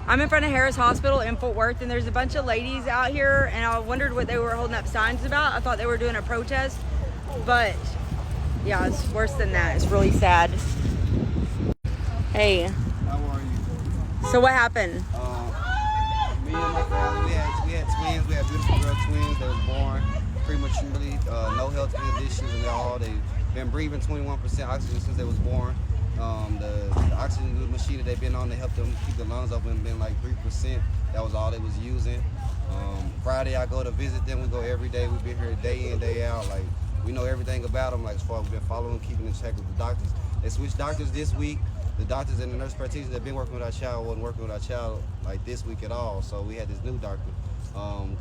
I'm in front of Harris Hospital in Fort Worth, and there's a bunch of ladies out here, and I wondered what they were holding up signs about. I thought they were doing a protest, but yeah, it's worse than that. It's really sad. Hey. How are you? So what happened? Me and my family, we had twins. We had beautiful girl twins. They was born prematurely, no health conditions at all. They've been breathing 21% oxygen since they was born. The oxygen machine that they've been on to help them keep the lungs open been like 3%. That was all they was using. Friday I go to visit them. We go every day. We've been here day in, day out. Like, we know everything about them. Like, as far as we've been following, keeping in check with the doctors. They switched doctors this week. The doctors and the nurse practitioners that have been working with our child wasn't working with our child like this week at all. So we had this new doctor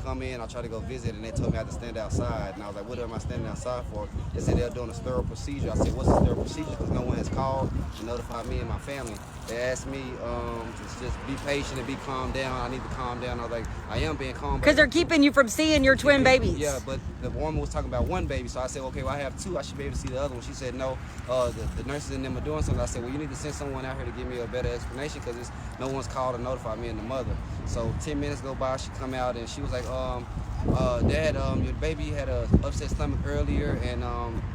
come in. I tried to go visit, and they told me I had to stand outside. And I was like, what am I standing outside for? They said they're doing a sterile procedure. I said, what's a sterile procedure? Because no one has called to notify me and my family. They asked me to just be patient and be calm down. I need to calm down. I was like, I am being calm. Because they're keeping you from seeing your twin babies. Yeah, but the woman was talking about one baby. So I said, okay, well, I have two. I should be able to see the other one. She said, no, the nurses and them are doing something. I said, well, you need to send someone out here to give me a better explanation because no one's called to notify me and the mother. So 10 minutes go by, she come out and she was like, Dad, your baby had a upset stomach earlier, and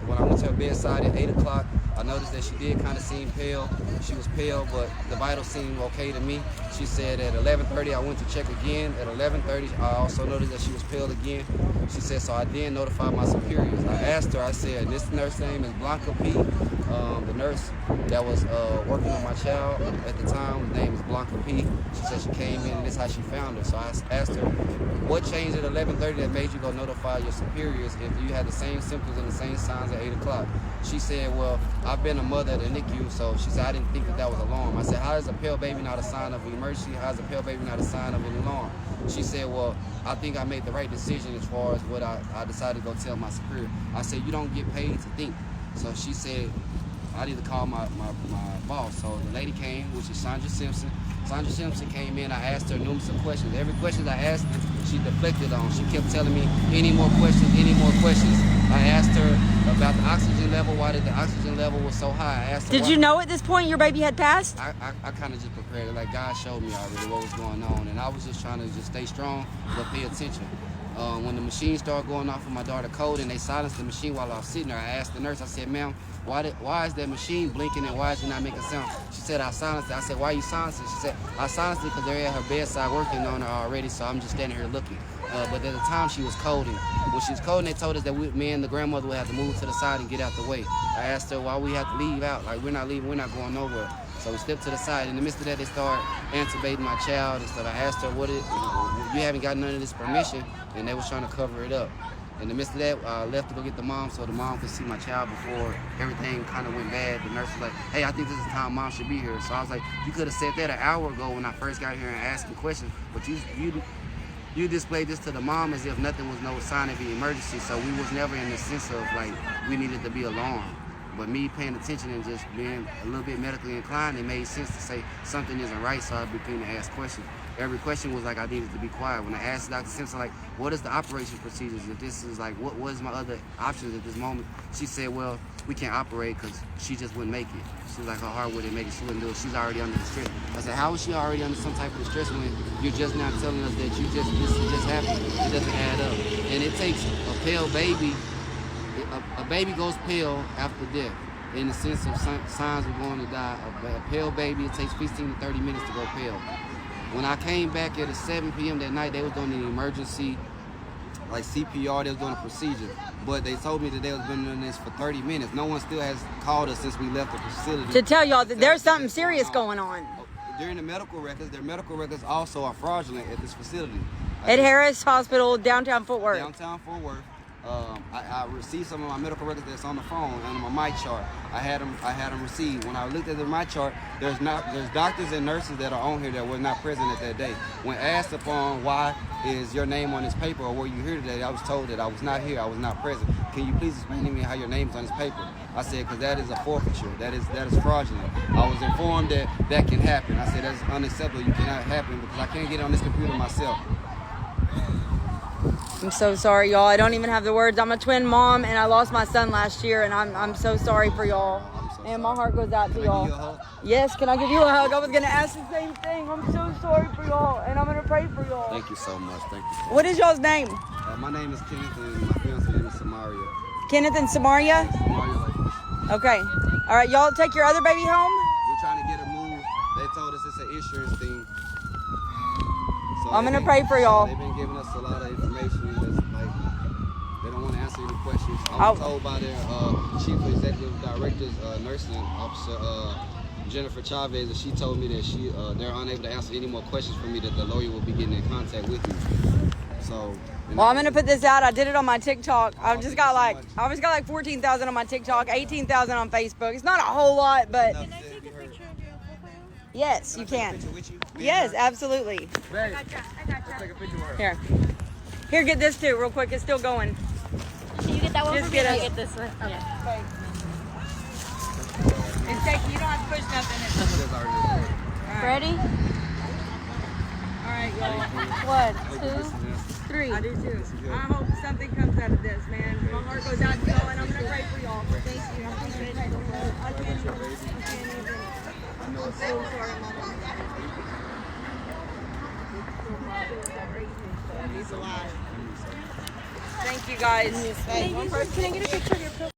when I went to her bedside at 8 o'clock, I noticed that she did kind of seem pale. She was pale, but the vitals seemed okay to me. She said at 11:30 I went to check again. At 11:30 I also noticed that she was pale again. She said, so I then notified my superiors. I asked her, I said, this nurse name is Blanca P. The nurse that was working on my child at the time, her name is Blanca P. She said she came in and this is how she found her. So I asked her, what changed at 11:30 that made you go notify your superiors if you had the same symptoms and the same signs at 8 o'clock? She said, well, I've been a mother at the NICU, so she said, I didn't think that was alarm. I said, how is a pale baby not a sign of an emergency? How is a pale baby not a sign of an alarm? She said, well, I think I made the right decision as far as what I decided to go tell my superior. I said, you don't get paid to think. So she said, I need to call my boss. So the lady came, which is Sandra Simpson. Sandra Simpson came in. I asked her numerous questions. Every question I asked her, she deflected on. She kept telling me, any more questions, any more questions. I asked her about the oxygen level. Why did the oxygen level was so high? I asked her. Did you know at this point your baby had passed? I kind of just prepared it. Like, God showed me already what was going on. And I was just trying to just stay strong, but pay attention. When the machine started going off with my daughter Code and they silenced the machine while I was sitting there, I asked the nurse, I said, ma'am, why is that machine blinking and why is it not making sound? She said, I silenced it. I said, why are you silencing it? She said, I silenced it because they're at her bedside working on her already, so I'm just standing here looking. But at the time she was coding. When she was coding, they told us that me and the grandmother would have to move to the side and get out the way. I asked her why we have to leave out. Like, we're not leaving, we're not going nowhere. So we stepped to the side. In the midst of that, they started intubating my child and stuff. I asked her, you haven't got none of this permission, and they was trying to cover it up. In the midst of that, I left to go get the mom so the mom could see my child before everything kind of went bad. The nurse was like, hey, I think this is the time mom should be here. So I was like, you could have said that an hour ago when I first got here and asked the question, but you displayed this to the mom as if nothing was no sign of an emergency. So we was never in the sense of like we needed to be alarmed. But me paying attention and just being a little bit medically inclined, it made sense to say something isn't right, so I began to ask questions. Every question was like I needed to be quiet. When I asked Dr. Simpson, like, what is the operation procedures? If this is like, what is my other options at this moment? She said, well, we can't operate because she just wouldn't make it. She was like, her heart wouldn't make it. She wouldn't do it. She's already under the stress. I said, how is she already under some type of stress when you're just now telling us that this just happened? It doesn't add up. And it takes a pale baby. A baby goes pale after death. In the sense of signs of going to die. A pale baby, it takes 15 to 30 minutes to go pale. When I came back at 7 p.m. that night, they was doing an emergency, like CPR, they was doing a procedure. But they told me that they was been doing this for 30 minutes. No one still has called us since we left the facility. To tell y'all that there's something serious going on. During the medical records, their medical records also are fraudulent at this facility. At Harris Hospital, downtown Fort Worth. Downtown Fort Worth. I received some of my medical records that's on the phone and on my chart. I had them received. When I looked at my chart, there's doctors and nurses that are on here that were not present at that day. When asked upon why is your name on this paper or were you here today, I was told that I was not here, I was not present. Can you please explain to me how your name's on this paper? I said, because that is a forfeiture. That is fraudulent. I was informed that can happen. I said, that's unacceptable. You cannot happen because I can't get on this computer myself. I'm so sorry, y'all. I don't even have the words. I'm a twin mom, and I lost my son last year, and I'm so sorry for y'all. I'm so And my heart goes out to Can I give y'all. you a hug? Yes, can I give you a hug? I was gonna ask the same thing. I'm so sorry for y'all, and I'm gonna pray for y'all. Thank you so much. Thank you. What is y'all's name? My name is Kenneth, and my fiance name is Samaria. Kenneth and Samaria? Samaria. Okay. All right, y'all take your other baby home? We're trying to get her moved. They told us it's an insurance thing. So I'm gonna pray for y'all. They've been giving us a lot of information that's like they don't want to answer any questions. I was told by their chief executive director's nursing officer, Jennifer Chavez, and she told me that they're unable to answer any more questions for me. That the lawyer will be getting in contact with me. So. Well, I'm gonna put this out. I did it on my TikTok. I've just got like 14,000 on my TikTok, 18,000 on Facebook. It's not a whole lot, but Can I take a picture of your profile? yes, you can. Yes, absolutely. I gotcha. Here, get this too, real quick. It's still going. Can you get that one Just for me? get And us- I get this one. Okay. It's taking. You don't have to push nothing. Ready? All right, y'all. 1, 2, 3. I do too. I hope something comes out of this, man. My heart goes out to y'all, and I'm gonna pray for y'all. Thank you. I can't even. I'm so sorry, Mama. He's alive. Thank you, guys. Can I get a picture of your profile?